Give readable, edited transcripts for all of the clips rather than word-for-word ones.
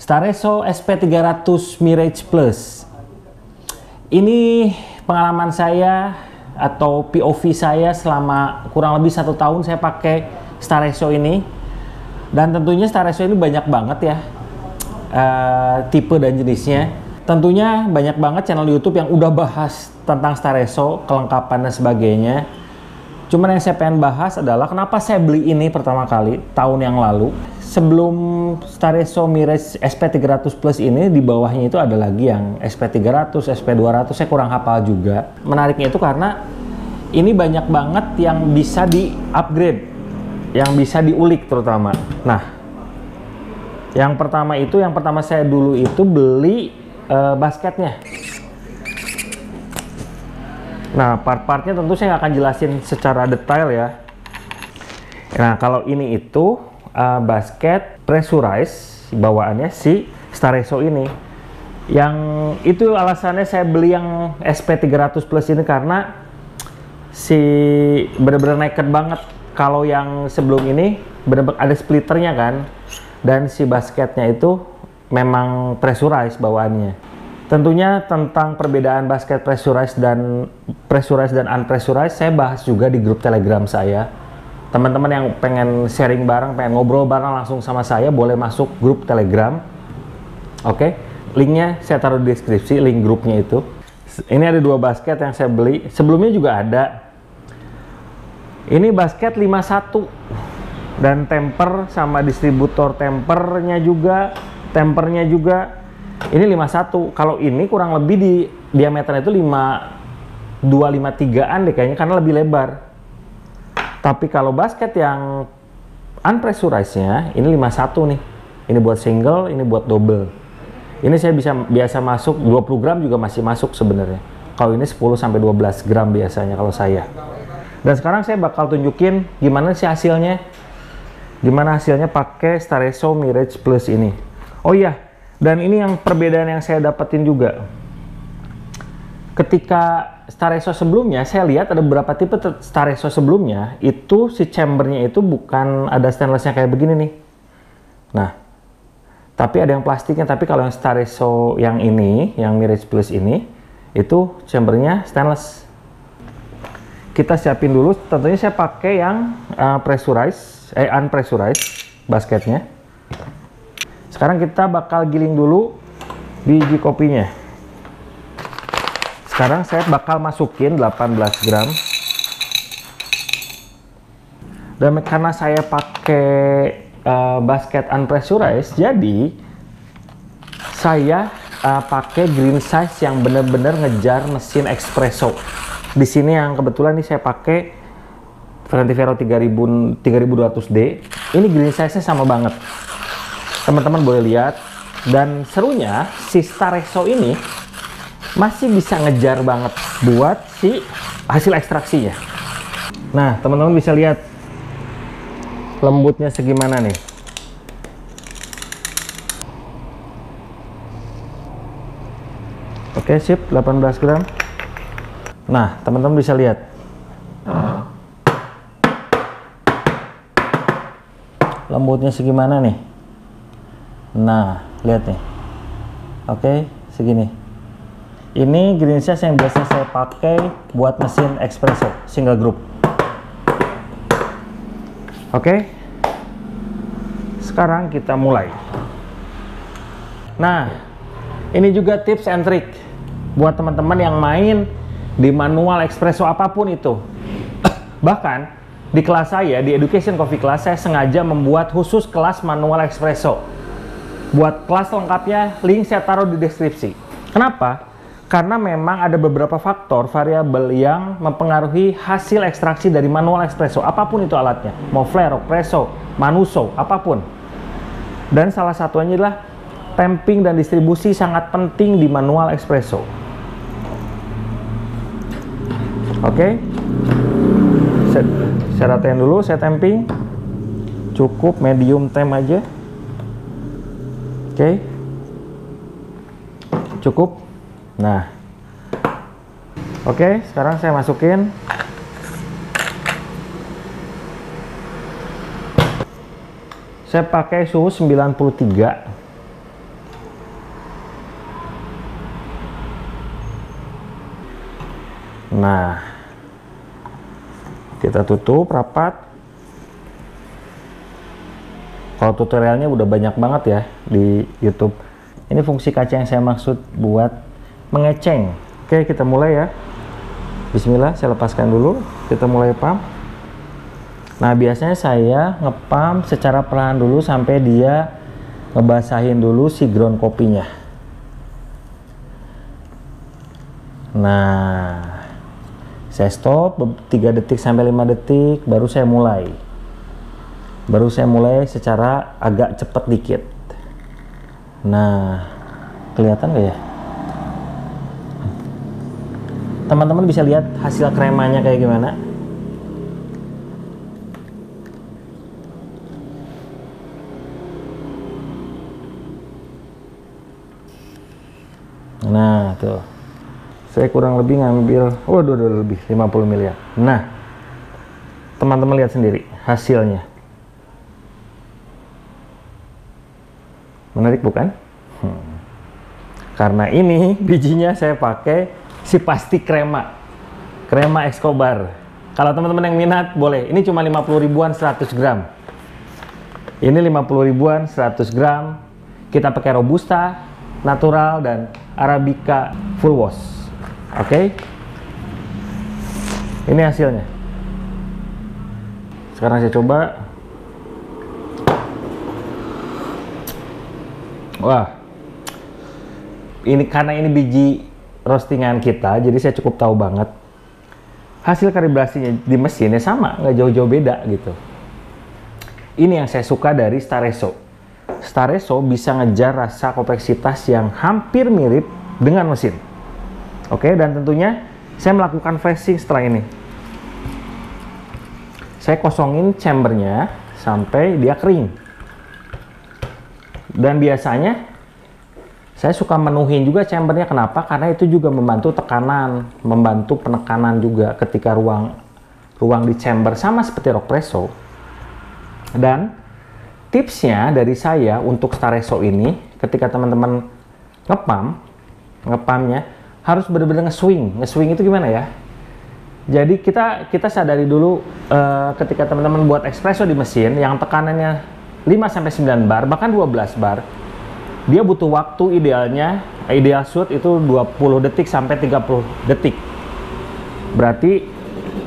Staresso SP300 Mirage Plus. Ini pengalaman saya atau POV saya selama kurang lebih 1 tahun saya pakai Staresso ini. Dan tentunya Staresso ini banyak banget ya tipe dan jenisnya. Tentunya banyak banget channel YouTube yang udah bahas tentang Staresso, kelengkapan dan sebagainya. Cuman yang saya pengen bahas adalah kenapa saya beli ini pertama kali tahun yang lalu. Sebelum Staresso Mirage SP300 Plus ini, di bawahnya itu ada lagi yang SP300, SP200, saya kurang hafal juga. Menariknya itu karena ini banyak banget yang bisa di-upgrade, yang bisa diulik terutama. Nah, yang pertama saya dulu itu beli basketnya. Nah, part-partnya tentu saya nggak akan jelasin secara detail ya. Nah, kalau ini itu basket pressurized bawaannya si Staresso ini. Yang itu alasannya saya beli yang SP300 Plus ini karena si bener-bener naked banget. Kalau yang sebelum ini bener-bener ada splitternya kan, dan si basketnya itu memang pressurized bawaannya. Tentunya tentang perbedaan basket pressurized dan unpressurized saya bahas juga di grup Telegram saya. Teman-teman yang pengen sharing bareng, pengen ngobrol bareng langsung sama saya, boleh masuk grup Telegram. Oke, linknya saya taruh di deskripsi, link grupnya itu. Ini ada 2 basket yang saya beli. Sebelumnya juga ada. Ini basket 51 dan temper sama distributor tempernya juga. Ini 51. Kalau ini kurang lebih di diameternya itu 253-an deh kayaknya, karena lebih lebar. Tapi kalau basket yang unpressurized-nya ini 51 nih. Ini buat single, ini buat double. Ini saya biasa masuk 20 gram juga masih masuk sebenarnya. Kalau ini 10 sampai 12 gram biasanya kalau saya. Dan sekarang saya bakal tunjukin gimana sih hasilnya. Gimana hasilnya pakai Staresso Mirage Plus ini. Oh iya, dan ini yang perbedaan yang saya dapetin juga. Ketika Staresso sebelumnya, saya lihat ada beberapa tipe Staresso sebelumnya, itu si chambernya itu bukan ada stainlessnya kayak begini nih. Nah, tapi ada yang plastiknya. Tapi kalau yang Staresso yang ini, yang Mirage Plus ini, itu chambernya stainless. Kita siapin dulu, tentunya saya pakai yang unpressurized basketnya. Sekarang kita bakal giling dulu biji kopinya. Sekarang saya bakal masukin 18 gram. Dan karena saya pakai basket unpressurized, jadi saya pakai green size yang bener-bener ngejar mesin espresso. Di sini yang kebetulan ini saya pakai Ferranti-Ferro 3200D. Ini green size-nya sama banget. Teman-teman boleh lihat. Dan serunya si Staresso ini masih bisa ngejar banget buat si hasil ekstraksinya. Nah, teman-teman bisa lihat lembutnya segimana nih. Oke, sip, 18 gram. Nah, teman-teman bisa lihat. Lembutnya segimana nih. Nah, lihat nih. Oke, segini. Ini green size yang biasa saya pakai buat mesin espresso single group. Oke. Sekarang kita mulai. Nah, ini juga tips and trick buat teman-teman yang main di manual espresso apapun itu. Bahkan di kelas saya, di Education Coffee Class, saya sengaja membuat khusus kelas manual espresso. Buat kelas lengkapnya, link saya taruh di deskripsi. Kenapa? Karena memang ada beberapa faktor variabel yang mempengaruhi hasil ekstraksi dari manual espresso, apapun itu alatnya, mau flare, presso, manuso, apapun. Dan salah satunya adalah tamping dan distribusi sangat penting di manual espresso. Oke, saya ratain dulu, saya tamping, cukup medium temp aja. Oke, cukup. Nah, oke, sekarang saya masukin. Saya pakai suhu 93. Nah, kita tutup rapat. Kalau tutorialnya udah banyak banget ya di YouTube. Ini fungsi kaca yang saya maksud buat mengeceng. Oke, kita mulai ya. Bismillah, saya lepaskan dulu. Kita mulai pump. Nah, biasanya saya ngepump secara perlahan dulu sampai dia ngebasahin dulu si ground kopinya. Nah, saya stop 3 detik sampai 5 detik, baru saya mulai. Baru saya mulai secara agak cepat dikit. Nah, kelihatan nggak ya? Teman-teman bisa lihat hasil kremanya kayak gimana? Nah, tuh. Saya kurang lebih ngambil, waduh, lebih 50 miliar. Nah, teman-teman lihat sendiri hasilnya. Menarik bukan? Karena ini bijinya saya pakai si pasti krema Escobar. Kalau teman-teman yang minat boleh. Ini cuma 50 ribuan 100 gram. Ini 50 ribuan 100 gram. Kita pakai Robusta, Natural, dan Arabica full wash. Oke. Ini hasilnya. Sekarang saya coba. Wah, ini karena ini biji roastingan kita, jadi saya cukup tahu banget hasil kalibrasinya di mesinnya sama, nggak jauh-jauh beda gitu. Ini yang saya suka dari Staresso. Staresso bisa ngejar rasa kompleksitas yang hampir mirip dengan mesin. Oke, dan tentunya saya melakukan flashing setelah ini. Saya kosongin chambernya sampai dia kering. Dan biasanya saya suka menuhin juga chambernya. Kenapa? Karena itu juga membantu tekanan, membantu penekanan juga ketika ruang di chamber, sama seperti Rockpresso. Dan tipsnya dari saya untuk Staresso ini, ketika teman-teman ngepumpnya harus benar-benar nge-swing. Nge-swing itu gimana ya? Jadi kita sadari dulu ketika teman-teman buat espresso di mesin yang tekanannya 5-9 bar, bahkan 12 bar, dia butuh waktu ideal shoot itu 20 detik sampai 30 detik. Berarti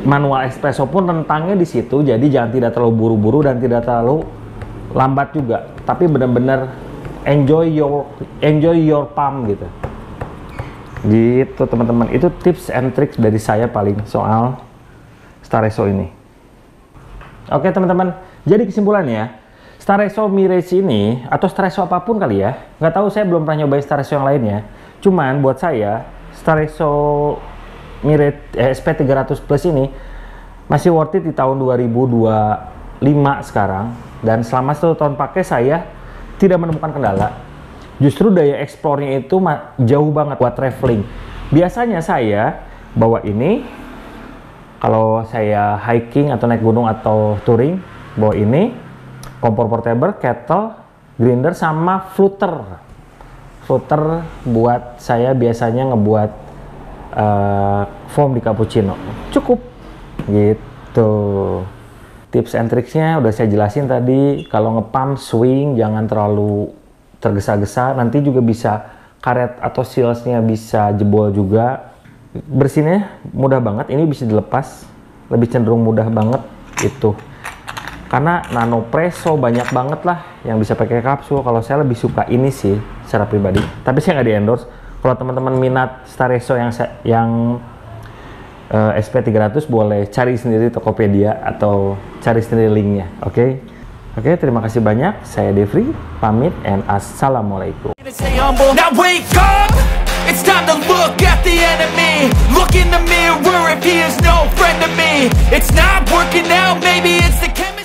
manual espresso pun rentangnya di situ, jadi jangan tidak terlalu buru-buru dan tidak terlalu lambat juga, tapi benar-benar enjoy your pump gitu. Gitu teman-teman, itu tips and tricks dari saya paling soal Staresso ini. Oke teman-teman, jadi kesimpulannya, Staresso Mirage ini, atau Staresso apapun kali ya, nggak tahu, saya belum pernah nyobain Staresso yang lainnya. Cuman buat saya, Staresso Mirage SP300 Plus ini masih worth it di tahun 2025 sekarang. Dan selama 1 tahun pakai saya tidak menemukan kendala. Justru daya eksplornya itu jauh banget buat traveling. Biasanya saya bawa ini, kalau saya hiking atau naik gunung atau touring, bawa ini. Kompor portable, kettle, grinder, sama flutter. Flutter buat saya biasanya ngebuat foam di cappuccino. Cukup gitu. Tips and tricksnya udah saya jelasin tadi. Kalau ngepump swing jangan terlalu tergesa-gesa, nanti juga bisa karet atau sealsnya bisa jebol juga. Bersihnya mudah banget, ini bisa dilepas, lebih cenderung mudah banget itu. Karena Nanopresso banyak banget lah yang bisa pakai kapsul. Kalau saya lebih suka ini sih secara pribadi, tapi saya nggak di endorse. Kalau teman-teman minat Staresso yang SP300 boleh cari sendiri Tokopedia atau cari sendiri linknya. Oke, terima kasih banyak. Saya Devri pamit and assalamualaikum. It's time to look at the enemy. Look in the mirror if he is no friend to me. It's not working out, maybe it's the chemistry.